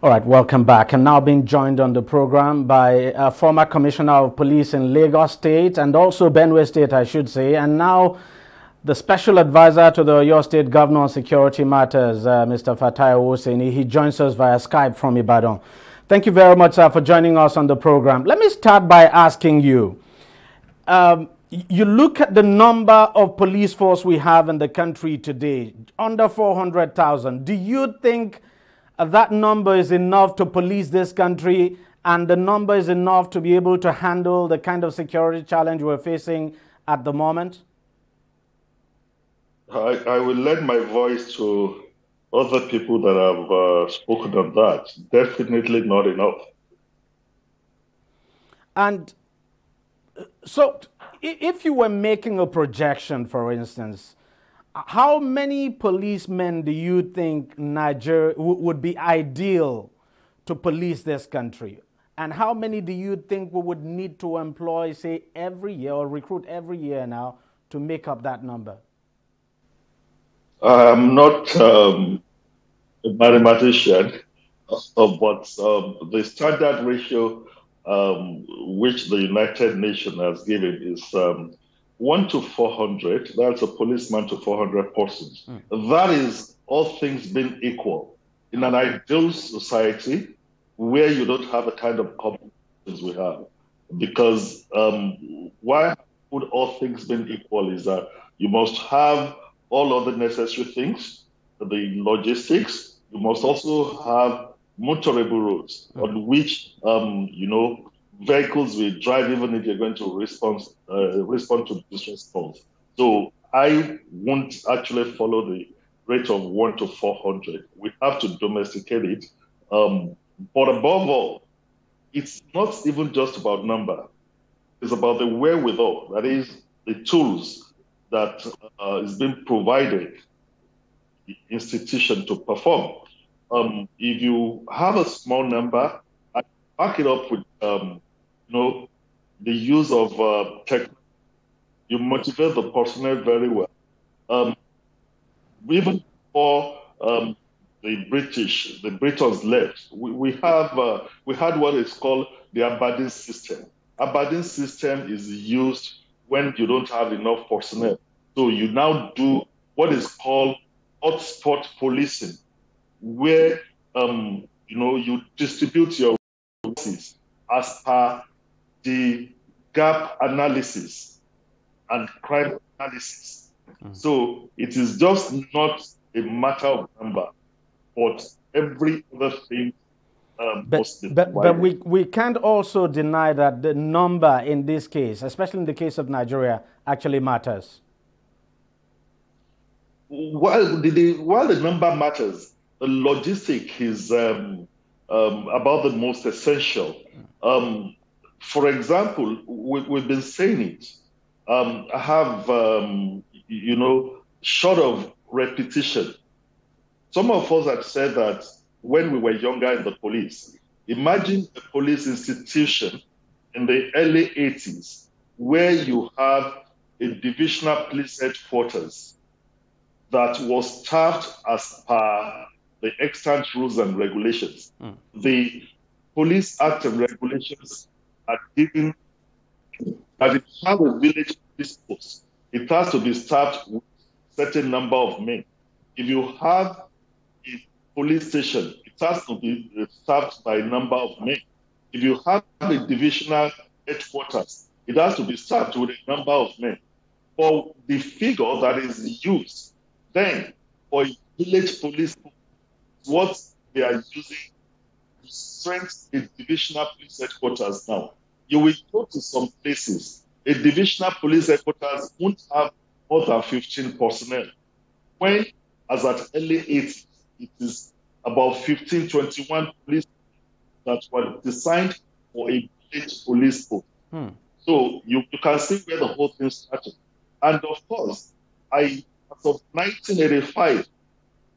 All right, welcome back. I'm now being joined on the program by a former commissioner of police in Lagos State and also Benue State, I should say, and now the special advisor to the Oyo State Governor on Security Matters, Mr. Fatai Owoseni. He joins us via Skype from Ibadan. Thank you very much, sir, for joining us on the program. Let me start by asking you, you look at the number of police force we have in the country today, under 400,000. Do you think that number is enough to police this country, and the number is enough to be able to handle the kind of security challenge we're facing at the moment? I will lend my voice to other people that have spoken on that. Definitely not enough. And so, if you were making a projection, for instance, how many policemen do you think Nigeria would be ideal to police this country? And how many do you think we would need to employ, say, every year or recruit every year now to make up that number? I'm not a mathematician, but the standard ratio which the United Nations has given is 1 to 400. That's a policeman to 400 persons. That is all things being equal. In an ideal society where you don't have the kind of competitions we have, because why would all things being equal is that you must have all other necessary things, the logistics. You must also have motorable roads on which vehicles will drive even if you're going to respond to distress calls. So I won't actually follow the rate of 1 to 400. We have to domesticate it. But above all, it's not even just about number. It's about the wherewithal, that is, the tools that is being provided the institution to perform. If you have a small number, I back it up with the use of tech. You motivate the personnel very well. Even before the Britons left, we had what is called the Aberdeen system. Aberdeen system is used when you don't have enough personnel. So you now do what is called hotspot policing, where you distribute your resources as per the gap analysis and crime analysis. So it is just not a matter of number, but every other thing but we can't also deny that the number in this case, especially in the case of Nigeria, actually matters. While the number matters, the logistic is about the most essential. For example, we've been saying it. I have, short of repetition. Some of us have said that when we were younger in the police, imagine a police institution in the early 80s where you have a divisional police headquarters that was staffed as per the extant rules and regulations. The Police Act and regulations are given that if you have a village police post, it has to be staffed with a certain number of men. If you have a police station, it has to be staffed by a number of men. If you have a divisional headquarters, it has to be staffed with a number of men. For the figure that is used, then for a village police, what they are using to strengthen a divisional police headquarters now. You will go to some places, a divisional police headquarters won't have more than 15 personnel. When, as at early 80s, it is about 15, 21 police that were designed for a village police post. So you can see where the whole thing started. And of course, as of 1985,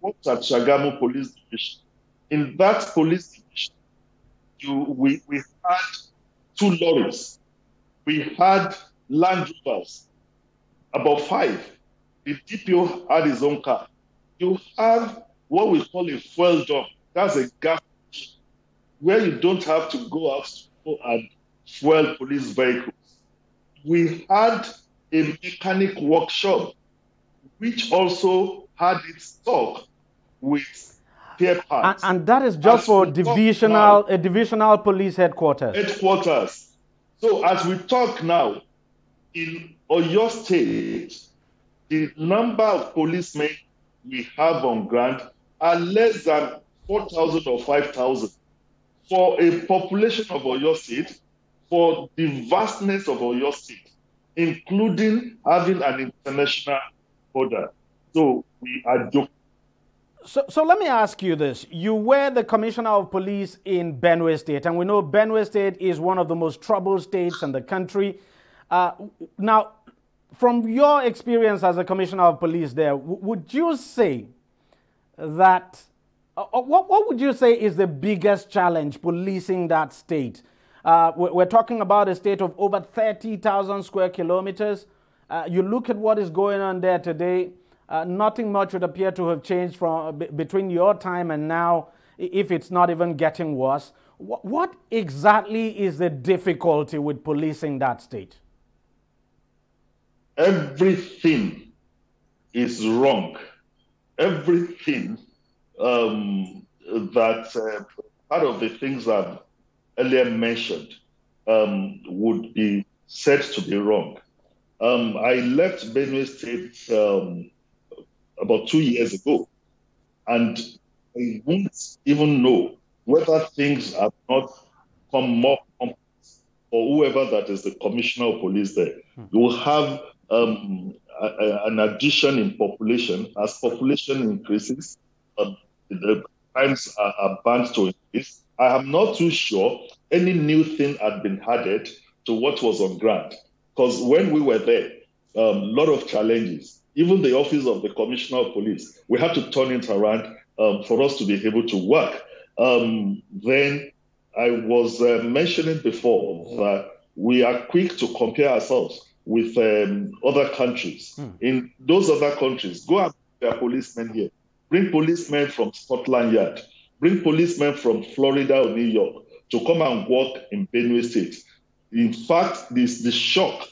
worked at Shagamu Police Division. In that police division, we had 2 lorries. We had Land Rovers, about 5. The DPO had his own car. You have what we call a fuel dump. That's a gas station where you don't have to go out and fuel police vehicles. We had a mechanic workshop, which also had its stock with spare parts. And that is just for a divisional police headquarters. So as we talk now, in Oyo State, the number of policemen we have on ground are less than 4,000 or 5,000. For a population of Oyo State, for the vastness of Oyo State, including having an international border. So we are joking. So let me ask you this. You were the commissioner of police in Benue State, and we know Benue State is one of the most troubled states in the country. Now, from your experience as a commissioner of police there, would you say that, what would you say is the biggest challenge policing that state? We're talking about a state of over 30,000 square kilometers. You look at what is going on there today, nothing much would appear to have changed from between your time and now, if it's not even getting worse. What exactly is the difficulty with policing that state? Everything is wrong. Everything that part of the things I've earlier mentioned would be said to be wrong. I left Benin State about 2 years ago, and I won't even know whether things have not come more complex for whoever that is the commissioner of police there. You will have an addition in population. As population increases, the crimes are bound to increase. I am not too sure any new thing had been added to what was on ground. Because when we were there, a lot of challenges. Even the office of the commissioner of police, we had to turn it around for us to be able to work. Then I was mentioning before that we are quick to compare ourselves with other countries. In those other countries, go and bring policemen here. Bring policemen from Scotland Yard. Bring policemen from Florida or New York to come and work in Benue State. In fact, this the shock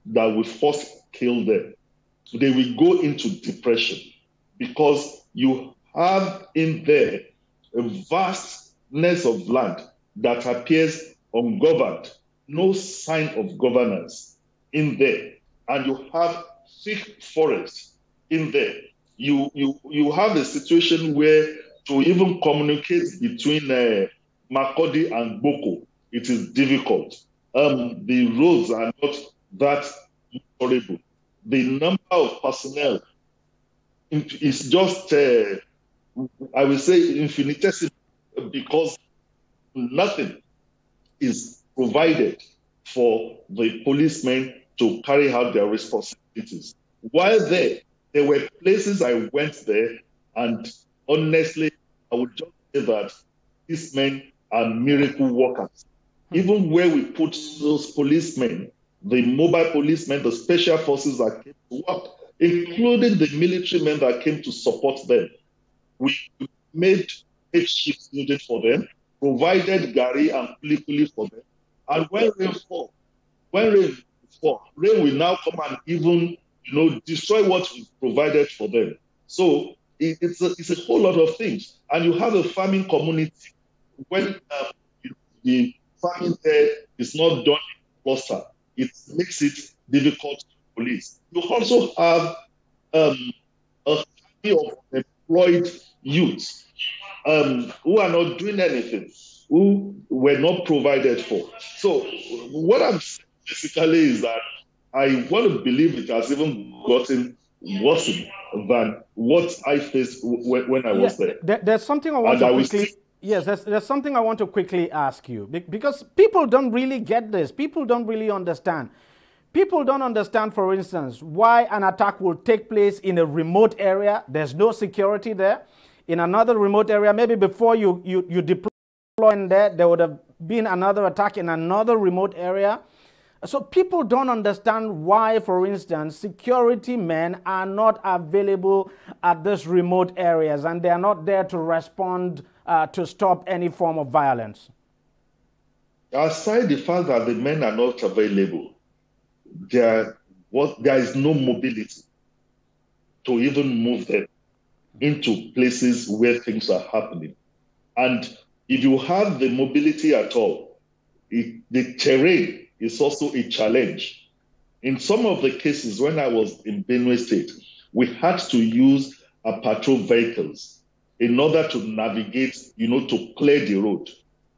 that will first kill them. They will go into depression because you have in there a vastness of land that appears ungoverned, no sign of governance in there, and you have thick forests in there. You have a situation where to even communicate between Makurdi and Boko, it is difficult. The roads are not that horrible. The number of personnel is just, I will say, infinitesimal because nothing is provided for the policemen to carry out their responsibilities. While there were places I went there, and honestly, I would just say that these men are miracle workers. Even where we put those policemen, the mobile policemen, the special forces that came to work, including the military men that came to support them, we made makeshift building for them, provided gari and kulikuli for them. And when rain falls, rain will now come and even destroy what we provided for them. So it's a whole lot of things. And you have a farming community. When the farming there is not done in cluster, it makes it difficult to police. You also have a family of employed youths who are not doing anything, who were not provided for. So what I'm saying basically is that I want to believe it has even gotten worse than what I faced when I was there. There's something I want to quickly... Yes, there's something I want to quickly ask you, because people don't really get this. People don't really understand. People don't understand, for instance, why an attack will take place in a remote area. There's no security there. In another remote area, maybe before you deploy in there would have been another attack in another remote area. So people don't understand why, for instance, security men are not available at these remote areas and they are not there to respond to stop any form of violence. Aside the fact that the men are not available, there is no mobility to even move them into places where things are happening. And if you have the mobility at all, the terrain is also a challenge. In some of the cases, when I was in Benin State, we had to use patrol vehicles in order to navigate, to clear the road.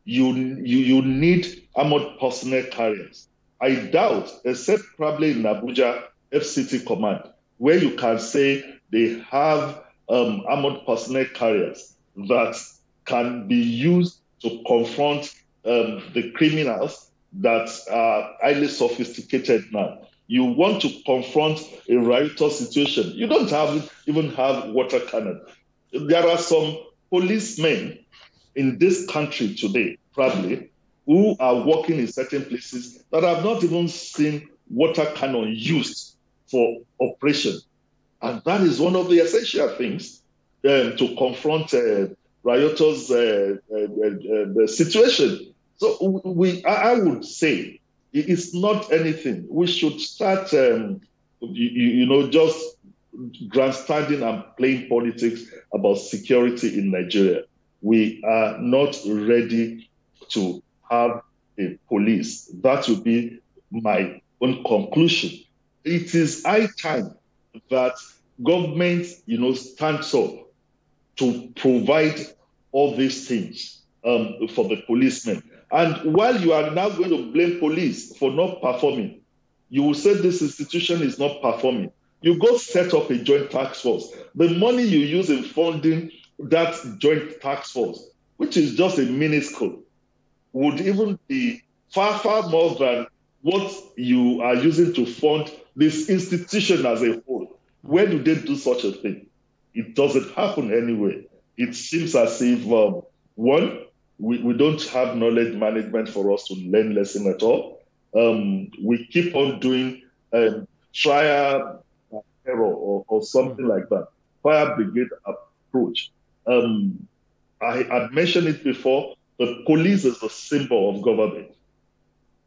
You need armored personnel carriers. I doubt, except probably in Abuja, FCT Command, where you can say they have armored personnel carriers that can be used to confront the criminals that are highly sophisticated now. You want to confront a riotous situation, you don't even have water cannon. There are some policemen in this country today, probably, who are working in certain places that have not even seen water cannon used for operation. And that is one of the essential things to confront riotous situation. So I would say it's not anything. We should start, just grandstanding and playing politics about security in Nigeria. We are not ready to have a police. That would be my own conclusion. It is high time that government, stands up to provide all these things for the policemen. And while you are now going to blame police for not performing, you will say this institution is not performing. You go set up a joint task force. The money you use in funding that joint task force, which is just a minuscule, would even be far, far more than what you are using to fund this institution as a whole. Where do they do such a thing? It doesn't happen anyway. It seems as if, one, we don't have knowledge management for us to learn lesson at all. We keep on doing trial error or something like that. Fire brigade approach. I had mentioned it before, the police is the symbol of government.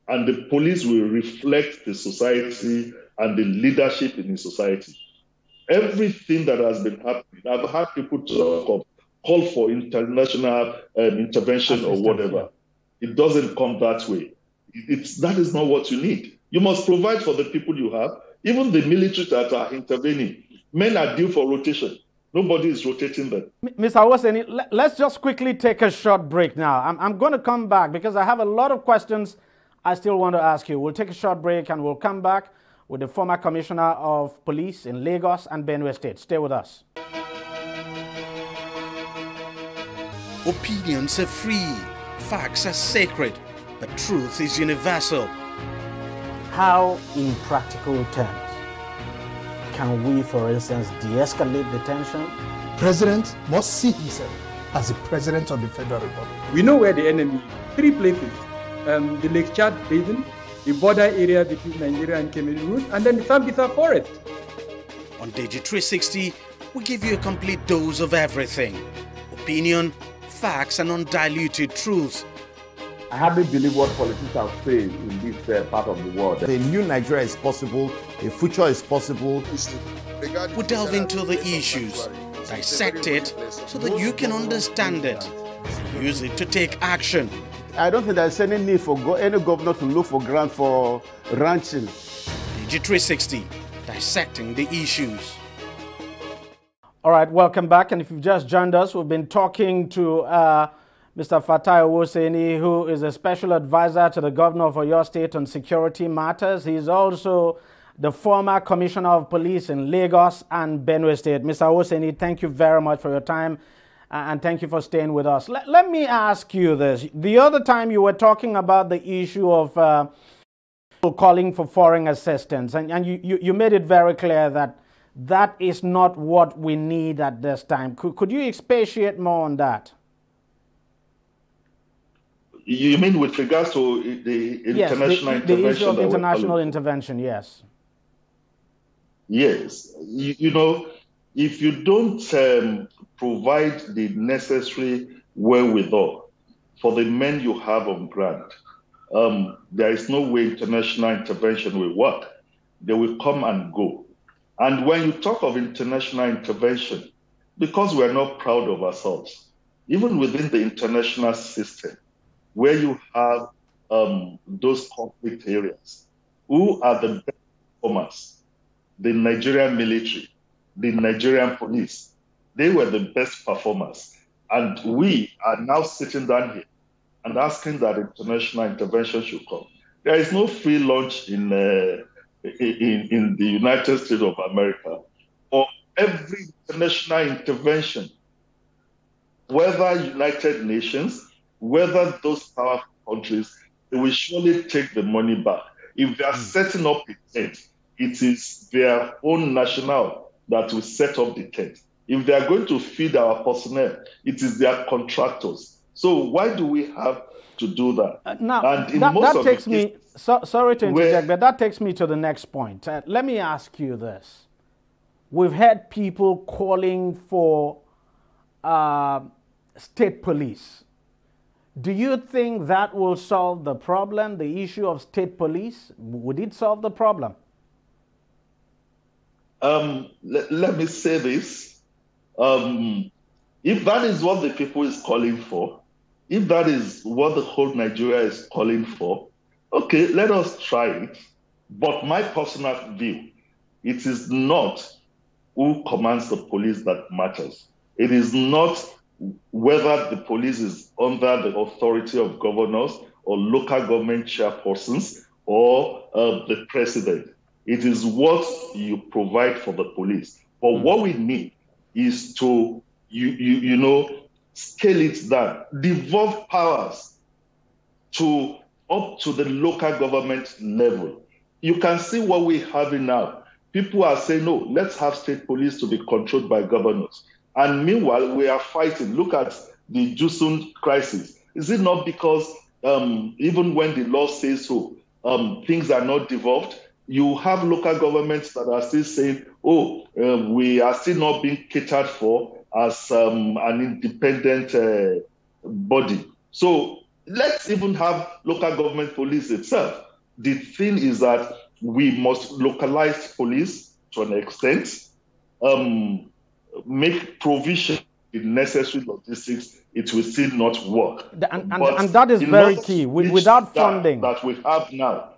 And the police will reflect the society and the leadership in the society. Everything that has been happening, I've had people call for international intervention or whatever. Yeah. It doesn't come that way. That is not what you need. You must provide for the people you have. Even the military that are intervening, men are due for rotation. Nobody is rotating them. Mr. Awoseni, let's just quickly take a short break now. I'm going to come back because I have a lot of questions I still want to ask you. We'll take a short break and we'll come back with the former Commissioner of Police in Lagos and Benin State. Stay with us. Opinions are free, facts are sacred, but truth is universal. How, in practical terms, can we, for instance, de-escalate the tension? President must see himself as the President of the Federal Republic. We know where the enemy is. 3 places. The Lake Chad Basin, the border area between Nigeria and Cameroon, and then the Sambisa Forest. On DEJI360, we give you a complete dose of everything. Opinion, facts, and undiluted truth. I hardly believe what politicians are saying in this part of the world. A new Nigeria is possible, a future is possible. We delve into the issues, dissect it so that you can understand it, and use it to take action. I don't think there's any need for any governor to look for grant for ranching. DEJI360, dissecting the issues. All right, welcome back. And if you've just joined us, we've been talking to Mr. Fatai Awoseni, who is a special advisor to the governor of Oyo State on security matters. He's also the former Commissioner of Police in Lagos and Benin State. Mr. Awoseni, thank you very much for your time and thank you for staying with us. Let me ask you this. The other time you were talking about the issue of calling for foreign assistance, and you made it very clear that that is not what we need at this time. Could you expatiate more on that? You mean with regards to the international intervention? The issue of international intervention, yes. Yes. If you don't provide the necessary wherewithal for the men you have on ground, there is no way international intervention will work. They will come and go. And when you talk of international intervention, because we are not proud of ourselves, even within the international system, where you have those conflict areas, who are the best performers? The Nigerian military, the Nigerian police, they were the best performers. And we are now sitting down here and asking that international intervention should come. There is no free lunch in the United States of America. For every international intervention, whether United Nations, whether those powerful countries, they will surely take the money back. If they are setting up a tent, it is their own national that will set up the tent. If they are going to feed our personnel, it is their contractors. So why do we have to do that? Now, that takes me, sorry to interject, but that takes me to the next point. Let me ask you this. We've had people calling for state police. Do you think that will solve the problem, the issue of state police? Would it solve the problem? Let me say this. If that is what the people is calling for, if that is what the whole Nigeria is calling for, okay, let us try it. But my personal view, it is not who commands the police that matters. It is not whether the police is under the authority of governors or local government chairpersons or the president. It is what you provide for the police. But what we need is to, you know, scale it down, devolve powers up to the local government level. You can see what we have now. People are saying, no, let's have state police to be controlled by governors. And meanwhile, we are fighting. Look at the Jusun crisis. Is it not because even when the law says so, things are not devolved? You have local governments that are still saying, oh, we are still not being catered for as an independent body. So let's even have local government police itself. The thing is that we must localize police to an extent, make provision in necessary logistics. It will still not work. And that is very key. Without funding that we have now,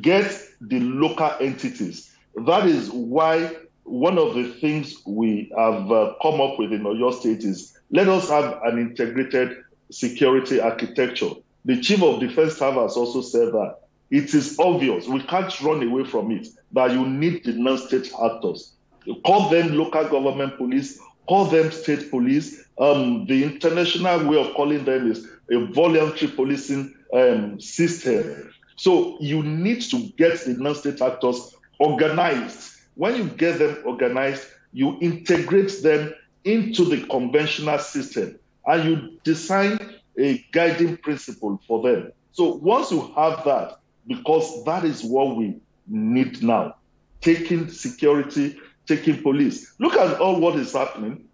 get the local entities. That is why one of the things we have come up with in Oyo State is let us have an integrated security architecture. The Chief of Defense Staff has also said that it is obvious, we can't run away from it, that you need the non-state actors. You call them local government police, call them state police. The international way of calling them is a voluntary policing system. So you need to get the non-state actors organized. When you get them organized, you integrate them into the conventional system and you design a guiding principle for them. So once you have that, because that is what we need now, taking security, taking police. Look at all what is happening.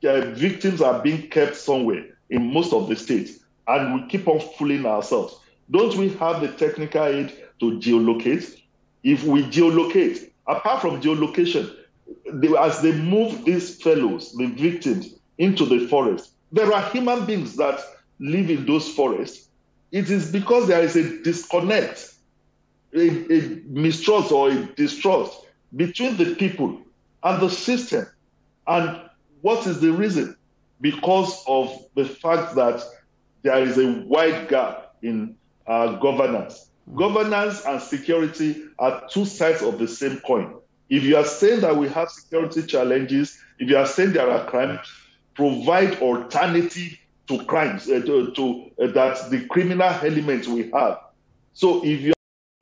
Victims are being kept somewhere in most of the states, and we keep on fooling ourselves. Don't we have the technical aid to geolocate? If we geolocate, apart from geolocation, as they move these fellows, the victims, into the forest, there are human beings that live in those forests. It is because there is a disconnect, a mistrust or a distrust between the people and the system. And what is the reason? Because of the fact that there is a wide gap in governance. Governance and security are two sides of the same coin. If you are saying that we have security challenges, if you are saying there are crimes, provide alternative to crimes, that the criminal elements we have. So if you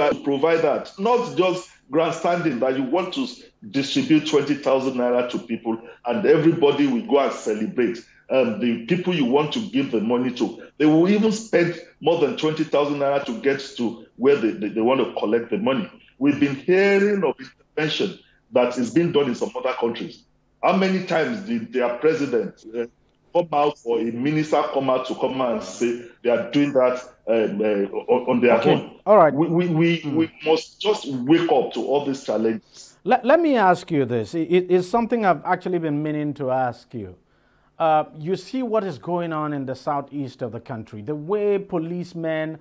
are to provide that, not just grandstanding that you want to distribute 20,000 naira to people and everybody will go and celebrate. The people you want to give the money to, they will even spend more than 20,000 naira to get to where they want to collect the money. We've been hearing of intervention that is being done in some other countries. How many times did their president come out or a minister come out to come out and say they are doing that on their own. All right. We must just wake up to all these challenges. Let me ask you this. It's something I've actually been meaning to ask you. You see what is going on in the southeast of the country, the way policemen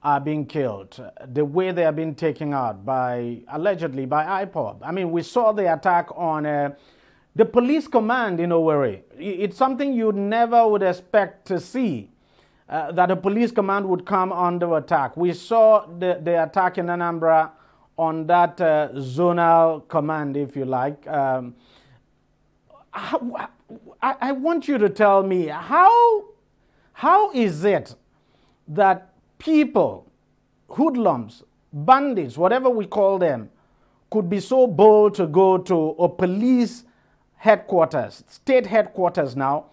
are being killed, the way they are being taken out allegedly by IPOB. I mean, we saw the attack on the police command in Owerri. It's something you never would expect to see, that a police command would come under attack. We saw the attack in Anambra on that zonal command, if you like. I want you to tell me, how is it that people, hoodlums, bandits, whatever we call them, could be so bold to go to a police headquarters, state headquarters now,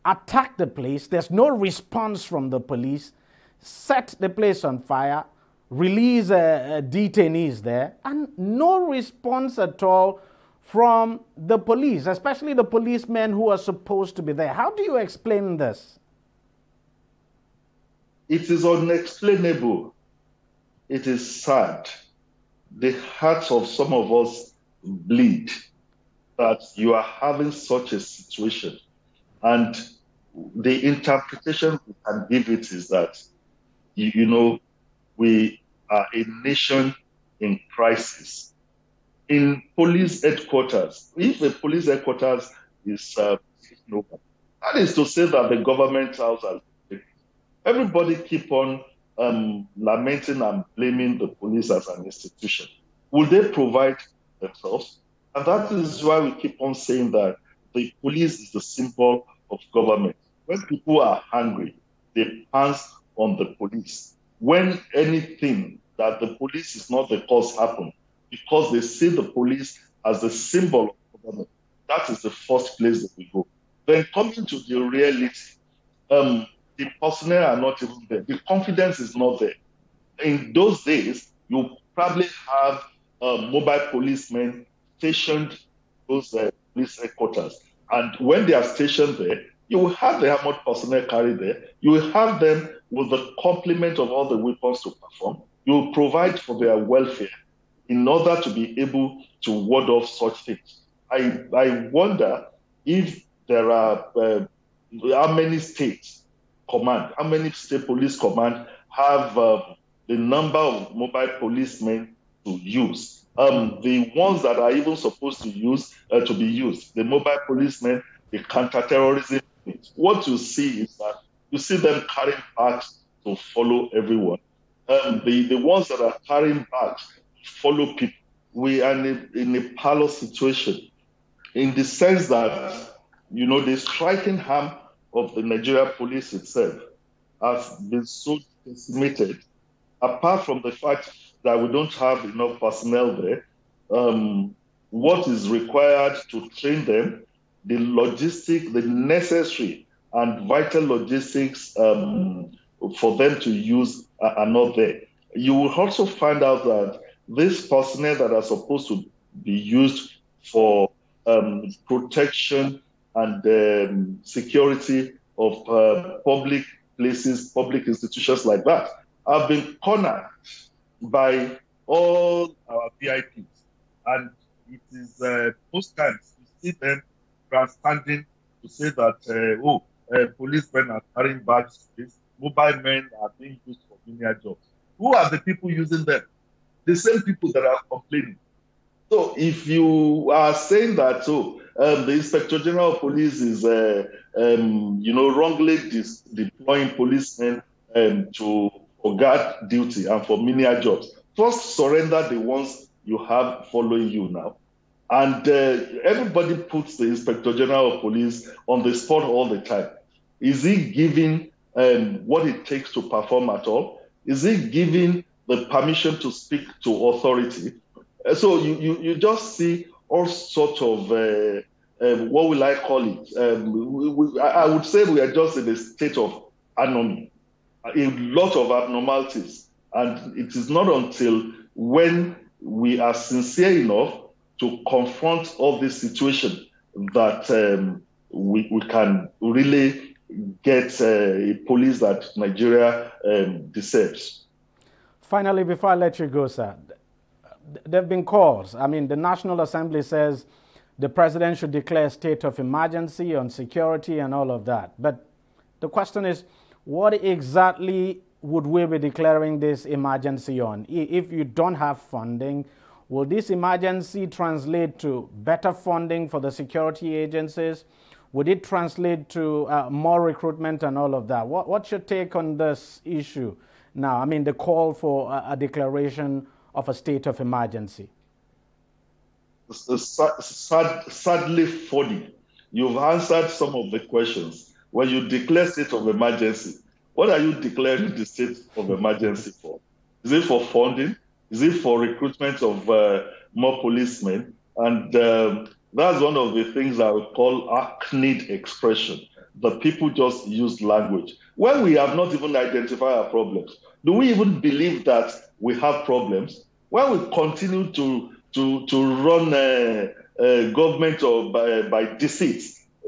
attack the place, there's no response from the police, set the place on fire, release detainees there, and no response at all from the police, especially the policemen who are supposed to be there. How do you explain this? It is unexplainable. It is sad. The hearts of some of us bleed that you are having such a situation. And the interpretation we can give it is that, you know, we are a nation in crisis. In police headquarters, if a police headquarters is taken over, that is to say that the government house has been taken. Everybody keep on lamenting and blaming the police as an institution. Will they provide themselves? And that is why we keep on saying that the police is the symbol of government. When people are hungry, they pounce on the police. When anything that the police is not the cause happen, because they see the police as the symbol of government, that is the first place that we go. Then coming to the reality, the personnel are not even there. The confidence is not there. In those days, you probably have mobile policemen stationed those police headquarters. And when they are stationed there, you will have the armored personnel carried there. You will have them with the complement of all the weapons to perform. You will provide for their welfare in order to be able to ward off such things. I wonder if there are, how many states command, how many state police command have the number of mobile policemen to use. The ones that are even supposed to be used, the mobile policemen, the counter-terrorism. What you see is that you see them carrying bags to follow everyone. The ones that are carrying bags follow people. We are in a parlous situation in the sense that, you know, the striking harm of the Nigeria police itself has been so decimated, apart from the fact that we don't have enough personnel there. What is required to train them, the logistic, the necessary and vital logistics for them to use are not there. You will also find out that these personnel that are supposed to be used for protection and security of public places, public institutions like that, have been cornered by all our VIPs. And it is most times you see them grandstanding to say that, policemen are carrying bags, mobile men are being used for menial jobs. Who are the people using them? The same people that are complaining. So if you are saying that, the Inspector General of Police is, wrongly deploying policemen for guard duty and for menial jobs, first surrender the ones you have following you now. And everybody puts the Inspector General of Police on the spot all the time. Is he giving what it takes to perform at all? Is he giving the permission to speak to authority? So you just see all sorts of, what will I call it? I would say we are just in a state of anomaly, a lot of abnormalities. And it is not until when we are sincere enough to confront all this situation that we can really get a police that Nigeria deserves. Finally, before I let you go, sir, there have been calls. I mean, the National Assembly says the president should declare a state of emergency on security and all of that. But the question is, what exactly would we be declaring this emergency on? If you don't have funding, will this emergency translate to better funding for the security agencies? Would it translate to more recruitment and all of that? What's your take on this issue now? I mean, the call for a declaration of a state of emergency. Sadly funny. You've answered some of the questions. When you declare state of emergency, what are you declaring the state of emergency for? Is it for funding? Is it for recruitment of more policemen? And that's one of the things I would call hackneyed expression. The people just use language. When we have not even identified our problems, do we even believe that we have problems? When we continue to run government or by deceit.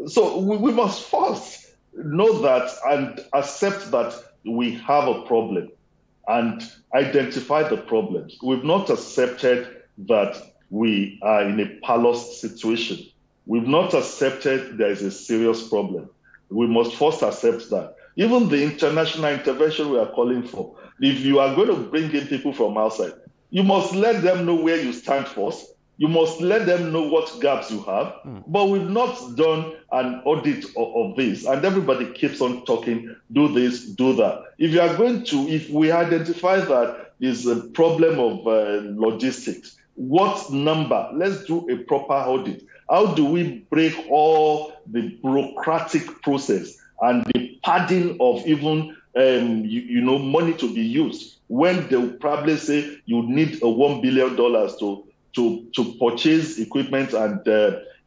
So we must first know that and accept that we have a problem and identify the problems. We've not accepted that we are in a parlous situation. We've not accepted there is a serious problem. We must first accept that. Even the international intervention we are calling for, if you are going to bring in people from outside, you must let them know where you stand first. You must let them know what gaps you have. But we've not done an audit of this. And everybody keeps on talking, do this, do that. If we identify that is a problem of logistics, what number? Let's do a proper audit. How do we break all the bureaucratic process and the padding of even money to be used when they'll probably say you need $1 billion to purchase equipment and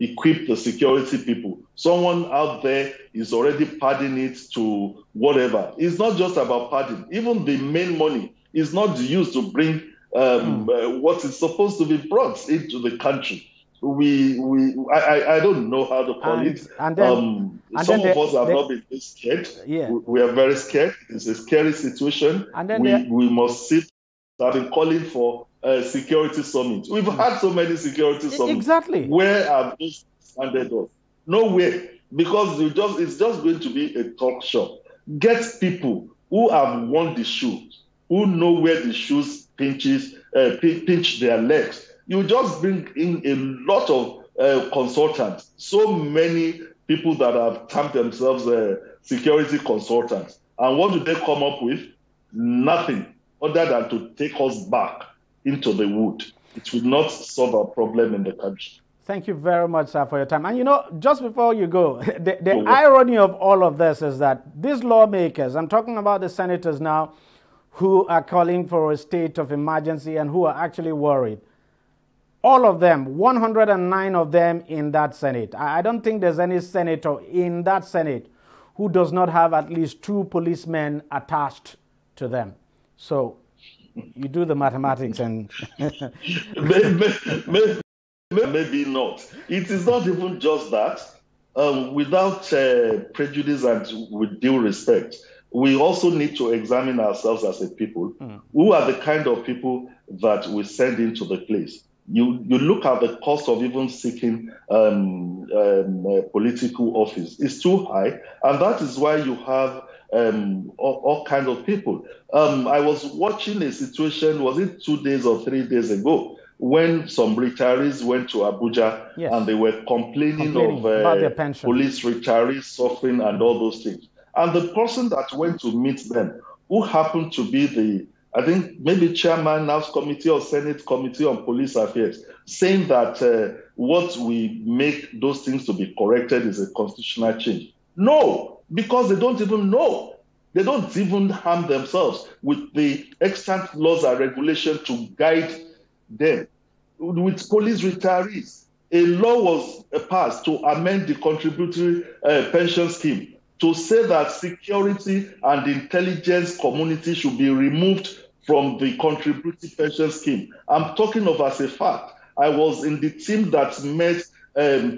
equip the security people. Someone out there is already padding it to whatever. It's not just about padding. Even the main money is not used to bring what is supposed to be brought into the country. I don't know how to call it. Some of us have not been scared. Yeah. We are very scared. It's a scary situation. And then we must sit. I've been calling for a security summit. We've had so many security summits. Exactly. Where have those standed us? Nowhere. Because it's just going to be a talk shop. Get people who have worn the shoes, who know where the shoes pinch their legs. You just bring in a lot of consultants. So many people that have termed themselves security consultants. And what do they come up with? Nothing other than to take us back into the wood. It will not solve our problem in the country. Thank you very much, sir, for your time. And just before you go, the irony of all of this is that these lawmakers, I'm talking about the senators now, who are calling for a state of emergency and who are actually worried. All of them, 109 of them in that Senate. I don't think there's any senator in that Senate who does not have at least 2 policemen attached to them. So you do the mathematics and... maybe not. It is not even just that. Without prejudice and with due respect, we also need to examine ourselves as a people. Who are the kind of people that we send into the place? You look at the cost of even seeking political office. It's too high, and that is why you have all kinds of people. I was watching a situation, was it 2 days or 3 days ago, when some retirees went to Abuja, yes, and they were complaining of police retirees suffering and all those things. And the person that went to meet them, who happened to be I think maybe chairman, House Committee or Senate Committee on Police Affairs, saying that what we make those things to be corrected is a constitutional change. No, because they don't even know. They don't even harm themselves with the extant laws and regulations to guide them. With police retirees, a law was passed to amend the contributory pension scheme to say that security and intelligence community should be removed from the contributory pension scheme. I'm talking of as a fact. I was in the team that met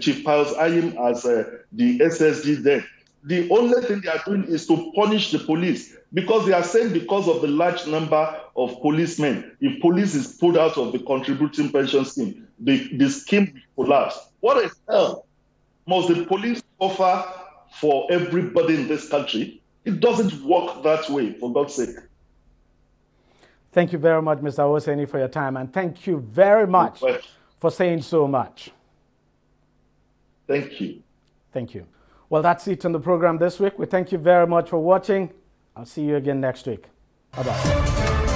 Chief Pius Ayim as the SSG then. The only thing they are doing is to punish the police, because they are saying because of the large number of policemen, if police is pulled out of the contributing pension scheme, the scheme will collapse. What the hell must the police offer for everybody in this country? It doesn't work that way, for God's sake. Thank you very much, Mr. Oseni, for your time, and thank you very much for saying so much. Thank you. Thank you. Well, that's it on the program this week. We thank you very much for watching. I'll see you again next week. Bye-bye.